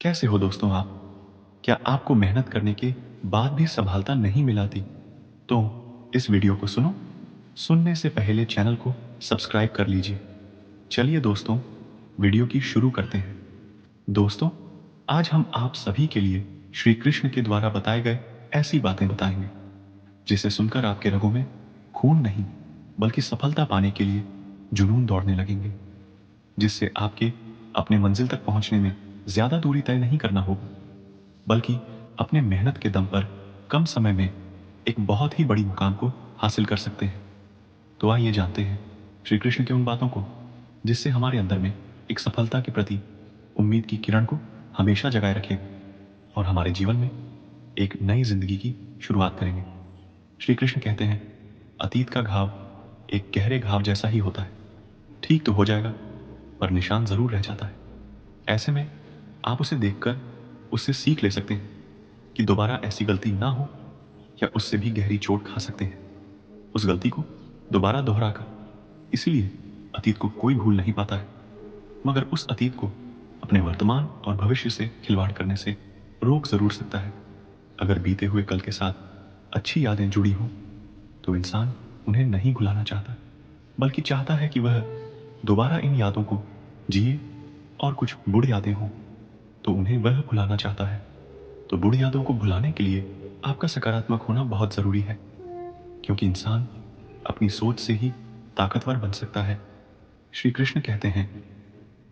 कैसे हो दोस्तों आप? क्या आपको मेहनत करने के बाद भी सफलता नहीं मिलाती? तो इस वीडियो को सुनो। सुनने से पहले चैनल को सब्सक्राइब कर लीजिए। चलिए दोस्तों, वीडियो की शुरू करते हैं। दोस्तों, आज हम आप सभी के लिए श्री कृष्ण के द्वारा बताए गए ऐसी बातें बताएंगे जिसे सुनकर आपके रगों में खून नहीं बल्कि सफलता पाने के लिए जुनून दौड़ने लगेंगे, जिससे आपके अपने मंजिल तक पहुंचने में ज्यादा दूरी तय नहीं करना होगा, बल्कि अपने मेहनत के दम पर कम समय में एक बहुत ही बड़ी मुकाम को हासिल कर सकते हैं। तो आइए जानते हैं श्री कृष्ण की उन बातों को जिससे हमारे अंदर में एक सफलता के प्रति उम्मीद की किरण को हमेशा जगाए रखेगा और हमारे जीवन में एक नई जिंदगी की शुरुआत करेंगे। श्री कृष्ण कहते हैं, अतीत का घाव एक गहरे घाव जैसा ही होता है। ठीक तो हो जाएगा, पर निशान जरूर रह जाता है। ऐसे में आप उसे देखकर उससे सीख ले सकते हैं कि दोबारा ऐसी गलती ना हो, या उससे भी गहरी चोट खा सकते हैं उस गलती को दोबारा दोहराकर। इसीलिए अतीत को कोई भूल नहीं पाता है, मगर उस अतीत को अपने वर्तमान और भविष्य से खिलवाड़ करने से रोक जरूर सकता है। अगर बीते हुए कल के साथ अच्छी यादें जुड़ी हों तो इंसान उन्हें नहीं भुलाना चाहता, बल्कि चाहता है कि वह दोबारा इन यादों को जिए। और कुछ बुरी यादें हों तो उन्हें वह भुलाना चाहता है। तो बुरी यादों को भुलाने के लिए आपका सकारात्मक होना बहुत जरूरी है, क्योंकि इंसान अपनी सोच से ही ताकतवर बन सकता है। श्री कृष्ण कहते हैं,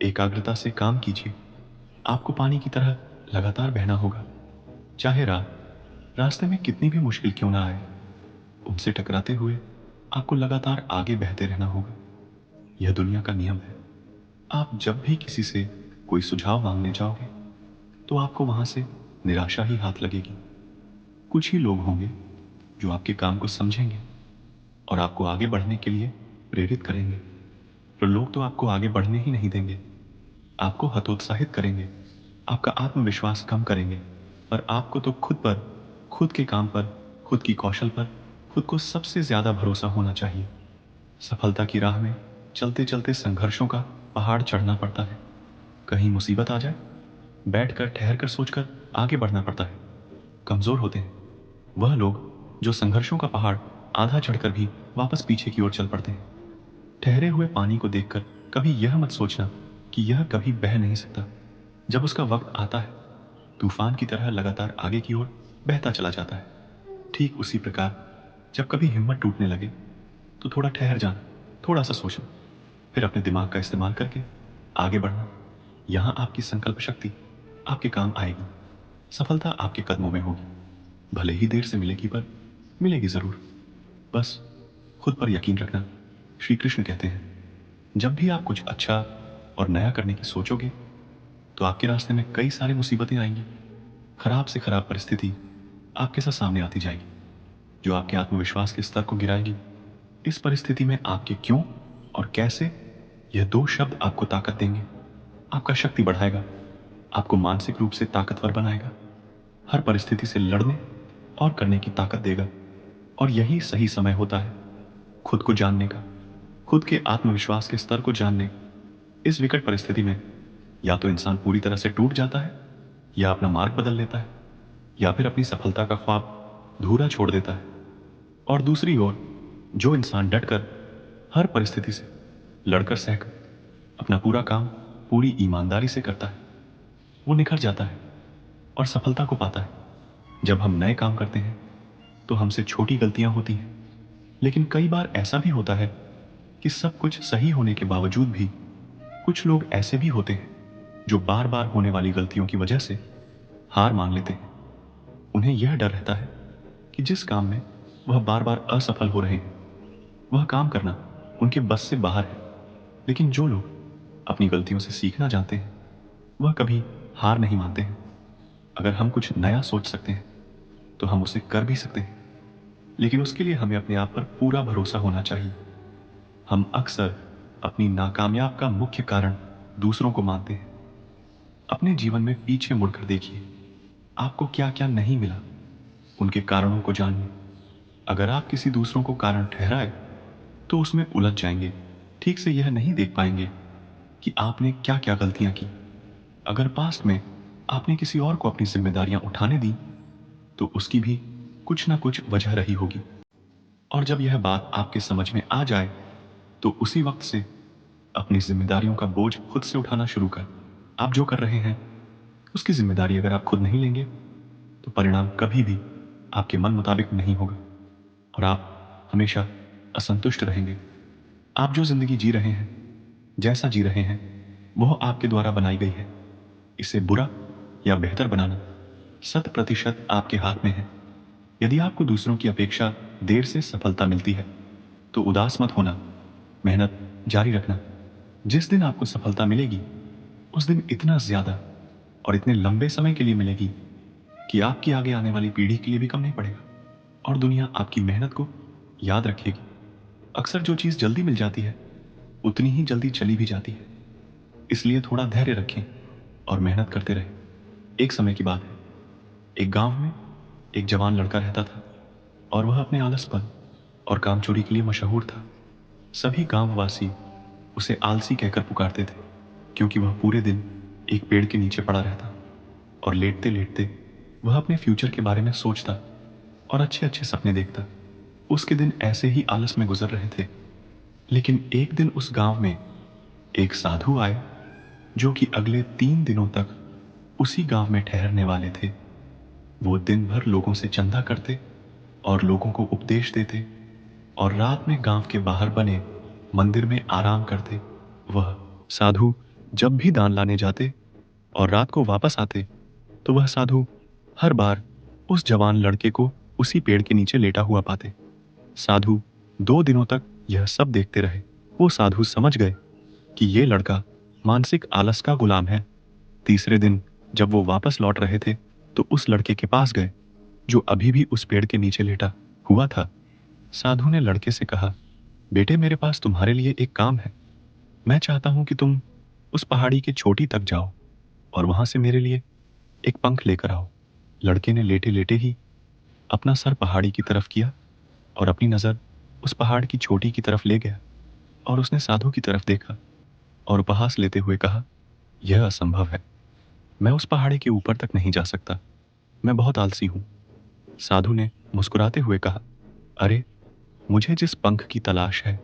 एकाग्रता से काम कीजिए। आपको पानी की तरह लगातार बहना होगा, चाहे रास्ते में कितनी भी मुश्किल क्यों ना आए। उनसे टकराते हुए आपको लगातार आगे बहते रहना होगा। यह दुनिया का नियम है। आप जब भी किसी से कोई सुझाव मांगने जाओगे तो आपको वहां से निराशा ही हाथ लगेगी। कुछ ही लोग होंगे जो आपके काम को समझेंगे और आपको आगे बढ़ने के लिए प्रेरित करेंगे। तो लोग तो आपको आगे बढ़ने ही नहीं देंगे, आपको हतोत्साहित करेंगे, आपका आत्मविश्वास कम करेंगे। पर आपको तो खुद पर, खुद के काम पर, खुद की कौशल पर, खुद को सबसे ज्यादा भरोसा होना चाहिए। सफलता की राह में चलते चलते संघर्षों का पहाड़ चढ़ना पड़ता है। कहीं मुसीबत आ जाए, बैठकर ठहर कर सोचकर आगे बढ़ना पड़ता है। कमजोर होते हैं वह लोग जो संघर्षों का पहाड़ आधा चढ़कर भी वापस पीछे की ओर चल पड़ते हैं। ठहरे हुए पानी को देखकर कभी यह मत सोचना कि यह कभी बह नहीं सकता। जब उसका वक्त आता है, तूफान की तरह लगातार आगे की ओर बहता चला जाता है। ठीक उसी प्रकार जब कभी हिम्मत टूटने लगे तो थोड़ा ठहर जाना, थोड़ा सा सोचना, फिर अपने दिमाग का इस्तेमाल करके आगे बढ़ना। यहां आपकी संकल्प शक्ति आपके काम आएगी। सफलता आपके कदमों में होगी, भले ही देर से मिलेगी, पर मिलेगी जरूर। बस खुद पर यकीन रखना। श्री कृष्ण कहते हैं, जब भी आप कुछ अच्छा और नया करने की सोचोगे तो आपके रास्ते में कई सारी मुसीबतें आएंगी। खराब से खराब परिस्थिति आपके साथ सामने आती जाएगी, जो आपके आत्मविश्वास के स्तर को गिराएगी। इस परिस्थिति में आपके क्यों और कैसे, यह दो शब्द आपको ताकत देंगे, आपका शक्ति बढ़ाएगा, आपको मानसिक रूप से ताकतवर बनाएगा, हर परिस्थिति से लड़ने और करने की ताकत देगा। और यही सही समय होता है खुद को जानने का, खुद के आत्मविश्वास के स्तर को जानने। इस विकट परिस्थिति में या तो इंसान पूरी तरह से टूट जाता है, या अपना मार्ग बदल लेता है, या फिर अपनी सफलता का ख्वाब धूरा छोड़ देता है। और दूसरी ओर जो इंसान डटकर हर परिस्थिति से लड़कर सहकर अपना पूरा काम पूरी ईमानदारी से करता है, वो निखर जाता है और सफलता को पाता है। जब हम नए काम करते हैं तो हमसे छोटी गलतियां होती हैं, लेकिन कई बार ऐसा भी होता है कि सब कुछ सही होने के बावजूद भी कुछ लोग ऐसे भी होते हैं जो बार बार होने वाली गलतियों की वजह से हार मान लेते हैं। उन्हें यह डर रहता है कि जिस काम में वह बार बार असफल हो रहे हैं, वह काम करना उनके बस से बाहर है। लेकिन जो लोग अपनी गलतियों से सीखना जानते हैं, वह कभी हार नहीं मानते हैं। अगर हम कुछ नया सोच सकते हैं तो हम उसे कर भी सकते हैं, लेकिन उसके लिए हमें अपने आप पर पूरा भरोसा होना चाहिए। हम अक्सर अपनी नाकामयाब का मुख्य कारण दूसरों को मानते हैं। अपने जीवन में पीछे मुड़कर देखिए, आपको क्या क्या नहीं मिला, उनके कारणों को जानिए। अगर आप किसी दूसरों को कारण ठहराए तो उसमें उलझ जाएंगे, ठीक से यह नहीं देख पाएंगे कि आपने क्या क्या गलतियां की। अगर पास्ट में आपने किसी और को अपनी जिम्मेदारियां उठाने दी तो उसकी भी कुछ ना कुछ वजह रही होगी। और जब यह बात आपके समझ में आ जाए तो उसी वक्त से अपनी जिम्मेदारियों का बोझ खुद से उठाना शुरू कर। आप जो कर रहे हैं उसकी जिम्मेदारी अगर आप खुद नहीं लेंगे तो परिणाम कभी भी आपके मन मुताबिक नहीं होगा और आप हमेशा असंतुष्ट रहेंगे। आप जो जिंदगी जी रहे हैं, जैसा जी रहे हैं, वह आपके द्वारा बनाई गई है। इसे बुरा या बेहतर बनाना 100% आपके हाथ में है। यदि आपको दूसरों की अपेक्षा देर से सफलता मिलती है तो उदास मत होना, मेहनत जारी रखना। जिस दिन आपको सफलता मिलेगी उस दिन इतना ज्यादा और इतने लंबे समय के लिए मिलेगी कि आपकी आगे आने वाली पीढ़ी के लिए भी कम नहीं पड़ेगा और दुनिया आपकी मेहनत को याद रखेगी। अक्सर जो चीज़ जल्दी मिल जाती है उतनी ही जल्दी चली भी जाती है, इसलिए थोड़ा धैर्य रखें और मेहनत करते रहें। एक समय की बात है, एक गांव में एक जवान लड़का रहता था और वह अपने आलसपन और कामचोरी के लिए मशहूर था। सभी गांववासी उसे आलसी कहकर पुकारते थे क्योंकि वह पूरे दिन एक पेड़ के नीचे पड़ा रहता और लेटते लेटते वह अपने फ्यूचर के बारे में सोचता और अच्छे अच्छे सपने देखता। उसके दिन ऐसे ही आलस में गुजर रहे थे। लेकिन एक दिन उस गांव में एक साधु आए जो कि अगले 3 दिनों तक उसी गांव में ठहरने वाले थे। वो दिन भर लोगों से चंदा करते और लोगों को उपदेश देते और रात में गांव के बाहर बने मंदिर में आराम करते। वह साधु जब भी दान लाने जाते और रात को वापस आते तो वह साधु हर बार उस जवान लड़के को उसी पेड़ के नीचे लेटा हुआ पाते। साधु 2 दिनों तक यह सब देखते रहे। वो साधु समझ गए कि ये लड़का मानसिक आलस का गुलाम है। तीसरे दिन जब वो वापस लौट रहे थे तो उस लड़के के पास गए जो अभी भी उस पेड़ के नीचे लेटा हुआ था। साधु ने लड़के से कहा, बेटे मेरे पास तुम्हारे लिए एक काम है। मैं चाहता हूं कि तुम उस पहाड़ी के चोटी तक जाओ और वहां से मेरे लिए एक पंख लेकर आओ। लड़के ने लेटे लेटे ही अपना सर पहाड़ी की तरफ किया और अपनी नजर उस पहाड़ की चोटी की तरफ ले गया और उसने साधु की तरफ देखा और उपहास लेते हुए कहा, यह असंभव है। मैं उस पहाड़ी के ऊपर तक नहीं जा सकता। मैं बहुत आलसी हूं। साधु ने मुस्कुराते हुए कहा, अरे मुझे जिस पंख की तलाश है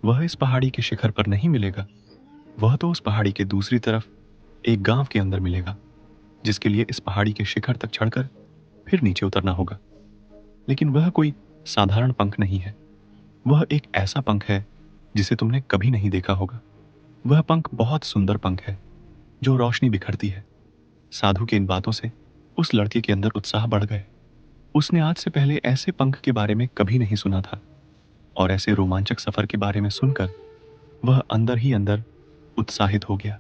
वह इस पहाड़ी के शिखर पर नहीं मिलेगा। वह तो उस पहाड़ी के दूसरी तरफ एक गांव के अंदर मिलेगा जिसके लिए इस पहाड़ी के शिखर तक चढ़कर फिर नीचे उतरना होगा। लेकिन वह कोई साधारण पंख नहीं है। वह एक ऐसा पंख है जिसे तुमने कभी नहीं देखा होगा। वह पंख बहुत सुंदर पंख है जो रोशनी बिखरती है। साधु की इन बातों से उस लड़के के अंदर उत्साह बढ़ गए। उसने आज से पहले ऐसे पंख के बारे में कभी नहीं सुना था और ऐसे रोमांचक सफर के बारे में सुनकर वह अंदर ही अंदर उत्साहित हो गया।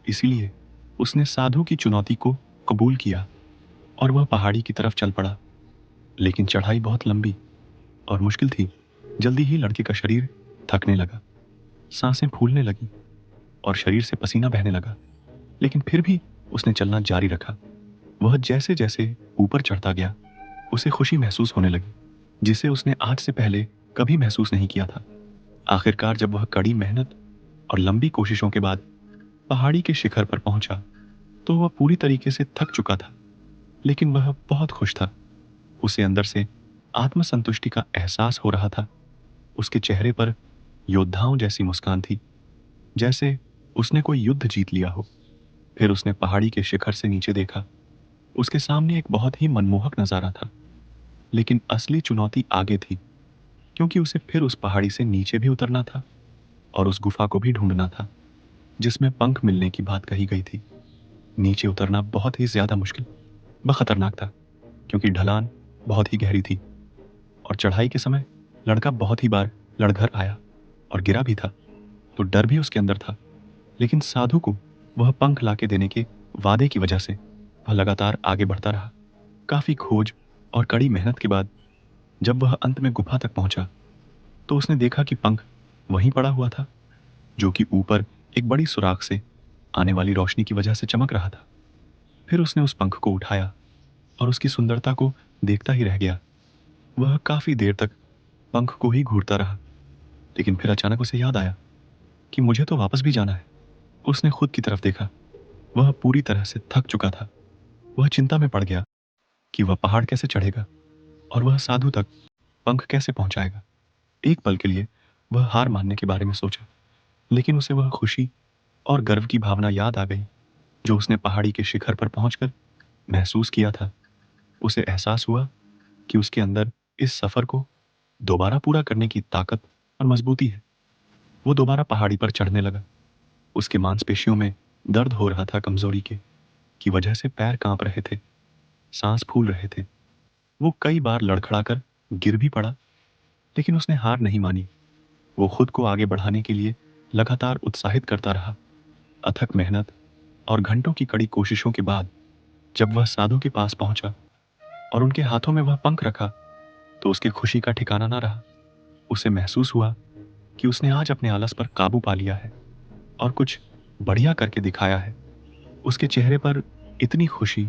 इसीलिए उसने साधु की चुनौती को कबूल किया और वह पहाड़ी की तरफ चल पड़ा। लेकिन चढ़ाई बहुत लंबी और मुश्किल थी। जल्दी ही लड़के का शरीर थकने लगा, सांसें फूलने लगी और शरीर से पसीना बहने लगा। लेकिन फिर भी उसने चलना जारी रखा। वह जैसे जैसे ऊपर चढ़ता गया उसे खुशी महसूस होने लगी जिसे उसने आज से पहले कभी महसूस नहीं किया था। आखिरकार जब वह कड़ी मेहनत और लंबी कोशिशों के बाद पहाड़ी के शिखर पर पहुंचा तो वह पूरी तरीके से थक चुका था, लेकिन वह बहुत खुश था। उसे अंदर से आत्मसंतुष्टि का एहसास हो रहा था। उसके चेहरे पर योद्धाओं जैसी मुस्कान थी, जैसे उसने कोई युद्ध जीत लिया हो। फिर उसने पहाड़ी के शिखर से नीचे देखा। उसके सामने एक बहुत ही मनमोहक नजारा था, लेकिन असली चुनौती आगे थी क्योंकि उसे फिर उस पहाड़ी से नीचे भी उतरना था और उस गुफा को भी ढूंढना था जिसमें पंख मिलने की बात कही गई थी। नीचे उतरना बहुत ही ज्यादा मुश्किल व खतरनाक था क्योंकि ढलान बहुत ही गहरी थी और चढ़ाई के समय लड़का बहुत ही बार लड़घर आया और गिरा भी था, तो डर भी उसके अंदर था। लेकिन साधु को वह पंख लाके देने के वादे की वजह से वह लगातार आगे बढ़ता रहा। काफी खोज और कड़ी मेहनत के बाद जब वह अंत में गुफा तक पहुंचा तो उसने देखा कि पंख वहीं पड़ा हुआ था जो कि ऊपर एक बड़ी सुराख से आने वाली रोशनी की वजह से चमक रहा था। फिर उसने उस पंख को उठाया और उसकी सुंदरता को देखता ही रह गया। वह काफी देर तक पंख को ही घूरता रहा, लेकिन फिर अचानक उसे याद आया कि मुझे तो वापस भी जाना है। उसने खुद की तरफ देखा वह पूरी तरह से थक चुका था। वह चिंता में पड़ गया कि वह पहाड़ कैसे चढ़ेगा और वह साधु तक पंख कैसे पहुंचाएगा। एक पल के लिए वह हार मानने के बारे में सोचा, लेकिन उसे वह खुशी और गर्व की भावना याद आ गई जो उसने पहाड़ी के शिखर पर पहुंचकर महसूस किया था। उसे एहसास हुआ कि उसके अंदर इस सफर को दोबारा पूरा करने की ताकत और मजबूती है। वो दोबारा पहाड़ी पर चढ़ने लगा। उसके मांसपेशियों में दर्द हो रहा था, कमजोरी के की वजह से पैर कांप रहे थे, सांस फूल रहे थे। वो कई बार लड़खड़ाकर गिर भी पड़ा, लेकिन उसने हार नहीं मानी। वो खुद को आगे बढ़ाने के लिए लगातार उत्साहित करता रहा। अथक मेहनत और घंटों की कड़ी कोशिशों के बाद जब वह साधु के पास पहुंचा और उनके हाथों में वह पंख रखा, तो उसकी खुशी का ठिकाना ना रहा। उसे महसूस हुआ कि उसने आज अपने आलस पर काबू पा लिया है और कुछ बढ़िया करके दिखाया है। उसके चेहरे पर इतनी खुशी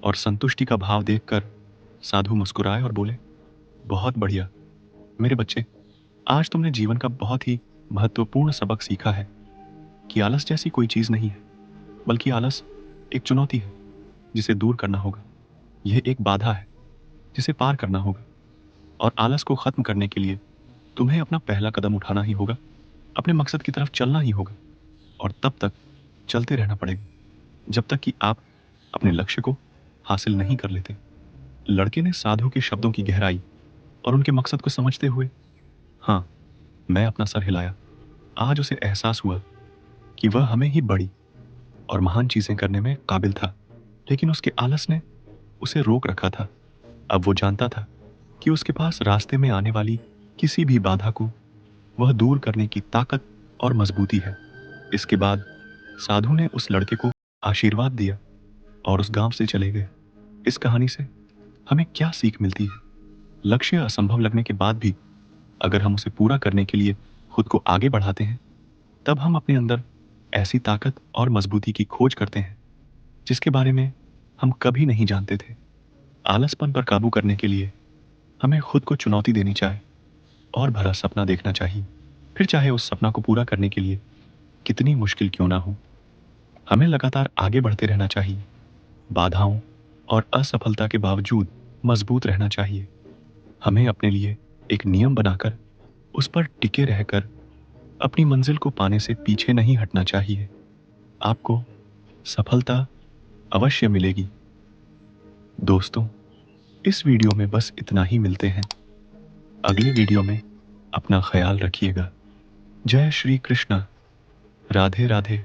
और संतुष्टि का भाव देखकर साधु मुस्कुराए और बोले, बहुत बढ़िया मेरे बच्चे, आज तुमने जीवन का बहुत ही महत्वपूर्ण सबक सीखा है कि आलस जैसी कोई चीज नहीं है, बल्कि आलस एक चुनौती है जिसे दूर करना होगा। यह एक बाधा है जिसे पार करना होगा, और आलस को खत्म करने के लिए तुम्हें अपना पहला कदम उठाना ही होगा, अपने मकसद की तरफ चलना ही होगा, और तब तक चलते रहना पड़ेगा जब तक कि आप अपने लक्ष्य को हासिल नहीं कर लेते। लड़के ने साधु के शब्दों की गहराई और उनके मकसद को समझते हुए हाँ मैं अपना सर हिलाया। आज उसे एहसास हुआ कि वह हमें ही बड़ी और महान चीजें करने में काबिल था, लेकिन उसके आलस ने उसे रोक रखा था। अब वो जानता था कि उसके पास रास्ते में आने वाली किसी भी बाधा को वह दूर करने की ताकत और मजबूती है। इसके बाद साधु ने उस लड़के को आशीर्वाद दिया और उस गांव से चले गए। इस कहानी से हमें क्या सीख मिलती है? लक्ष्य असंभव लगने के बाद भी अगर हम उसे पूरा करने के लिए खुद को आगे बढ़ाते हैं, तब हम अपने अंदर ऐसी ताकत और मजबूती की खोज करते हैं जिसके बारे में हम कभी नहीं जानते थे। आलसपन पर काबू करने के लिए हमें खुद को चुनौती देनी चाहिए और भरा सपना देखना चाहिए, फिर चाहे उस सपना को पूरा करने के लिए कितनी मुश्किल क्यों ना हो। हमें लगातार आगे बढ़ते रहना चाहिए, बाधाओं और असफलता के बावजूद मजबूत रहना चाहिए। हमें अपने लिए एक नियम बनाकर उस पर टिके रहकर अपनी मंजिल को पाने से पीछे नहीं हटना चाहिए। आपको सफलता अवश्य मिलेगी। दोस्तों, इस वीडियो में बस इतना ही। मिलते हैं अगले वीडियो में। अपना ख्याल रखिएगा। जय श्री कृष्ण। राधे राधे।